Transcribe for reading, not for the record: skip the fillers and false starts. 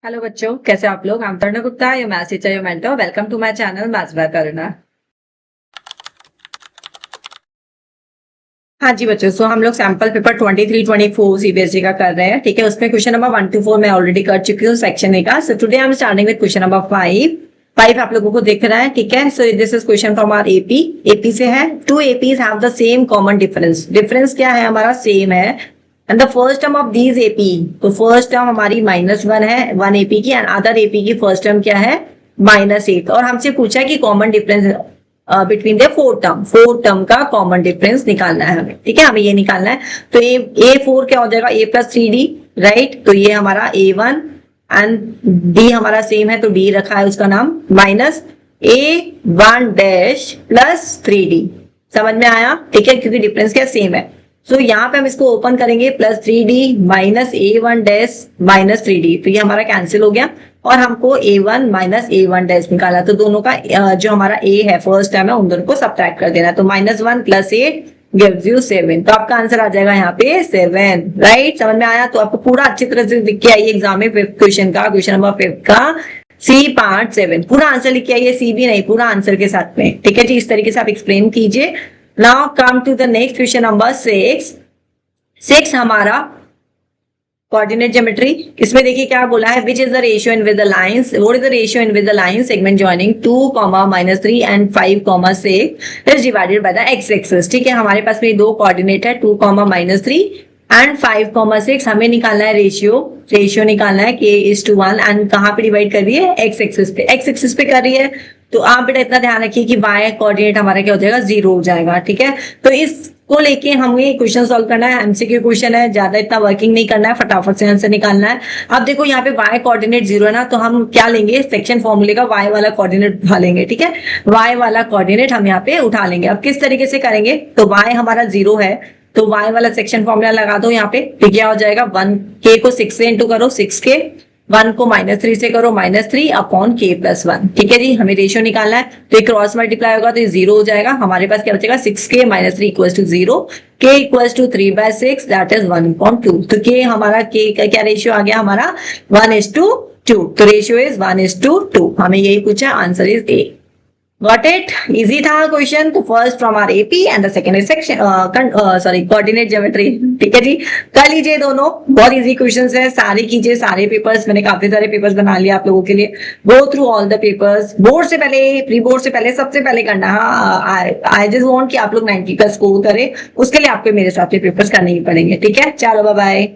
Hello बच्चों, कैसे आप लोग। I'm Taruna Gupta, your maths teacher, your mentor. Welcome to my channel Maths by Taruna। हाँ जी बच्चों, सो हम लोग सैंपल पेपर 23-24 सीबीएसई का कर रहे हैं। ठीक है, उसमें क्वेश्चन नंबर 1 to 4 मैं ऑलरेडी कर चुकी हूँ सेक्शन ए का। So today I am starting with question number 5 आप लोगों को दिख रहा है। ठीक है, so this is question from our AP से है। Two APs have the same common difference. Difference क्या है हमारा, सेम है। And the first term of these AP, तो फर्स्ट टर्म हमारी -1 है 1 एपी की, एंड अदर एपी की फर्स्ट टर्म क्या है -8। और हमसे पूछा है कि common difference between the four term का कॉमन डिफरेंस निकालना है हमें। ठीक है, हमें ये निकालना है। तो A4 क्या हो जाएगा, A+3D, राइट। तो ये हमारा A1 एंड D हमारा सेम है, तो D रखा है उसका नाम, minus A1 dash plus 3D। समझ में आया? ठीक है, क्योंकि डिफरेंस क्या सेम है। सो यहाँ पे हम इसको ओपन करेंगे, +3D minus A1 dash minus 3D, तो ये हमारा कैंसिल हो गया और हमको A1 माइनस A1 डैश निकाला। तो दोनों का जो हमारा A है फर्स्ट टर्म है, उन दोनों को सब्ट्रैक्ट कर देना। तो -1 + 8 गिव्स यू 7। तो आपका आंसर आ जाएगा यहाँ पे 7, राइट। समझ में आया? तो आपको पूरा अच्छी तरह से लिख के आइए एग्जाम में क्वेश्चन नंबर 5 का सी पार्ट 7 पूरा आंसर लिख के आइए, सी भी नहीं, पूरा आंसर के साथ में। ठीक है जी, इस तरीके से आप एक्सप्लेन कीजिए। Now come to the next question number 6 हमारा कोऑर्डिनेट ज्योमेट्री। इसमें देखिए क्या बोला है, which is the ratio in with the lines, what is the ratio in with the line segment joining 2, -3 and 5, 6 is divided by the x axis. ठीक है, हमारे पास में दो कोऑर्डिनेट है 2, -3 एंड 5, 6। हमें निकालना है रेशियो निकालना है k:1 एंड कहाँ पे डिवाइड कर रही है, एक्स एक्सिस पे कर रही है। तो आप बेटा इतना ध्यान रखिए कि y कोऑर्डिनेट हमारा क्या हो जाएगा, 0 हो जाएगा। ठीक है, तो इसको लेके हमें क्वेश्चन सॉल्व करना है, एमसीक्यू क्वेश्चन है, ज्यादा इतना वर्किंग नहीं करना है, फटाफट से आंसर निकालना है। अब देखो यहाँ पे y कोऑर्डिनेट 0 है ना, तो हम क्या लेंगे, सेक्शन फॉर्मूले का y वाला कोऑर्डिनेट उठा लेंगे। ठीक है, y वाला कोऑर्डिनेट हम यहाँ पे उठा लेंगे। अब किस तरीके से करेंगे, तो y हमारा 0 है, तो y वाला सेक्शन फॉर्मूला लगा दो यहाँ पे। तो क्या हो जाएगा, 1 k को 6 से इंटू करो 6k, 1 को -3 से करो -3 अपॉन k+1। ठीक है जी, हमें रेशियो निकालना है, तो ये क्रॉस मल्टीप्लाई होगा तो ये 0 हो जाएगा। हमारे पास क्या बचेगा, 6k - 3 = 0, k = 3/6 दैट इज 1/2। तो k हमारा k का क्या रेशियो आ गया हमारा, 1:2। तो रेशियो इज 1:2। हमें यही पूछा, answer is A. Got it? Easy था क्वेश्चन। तो first from our AP and the second is section coordinate geometry. ठीक है जी, कर लीजिए दोनों, बहुत इजी क्वेश्चंस है, सारे कीजिए, सारे पेपर्स। मैंने काफी सारे पेपर्स बना लिए आप लोगों के लिए। Go through all the papers, board से पहले, प्री बोर्ड से पहले, सबसे पहले करना है। आई जस्ट वांट कि आप लोग 90 का स्कोर करें, उसके लिए आपको मेरे साथ पेपर्स करने ही पड़ेंगे। ठीक है, चलो बाय बाय।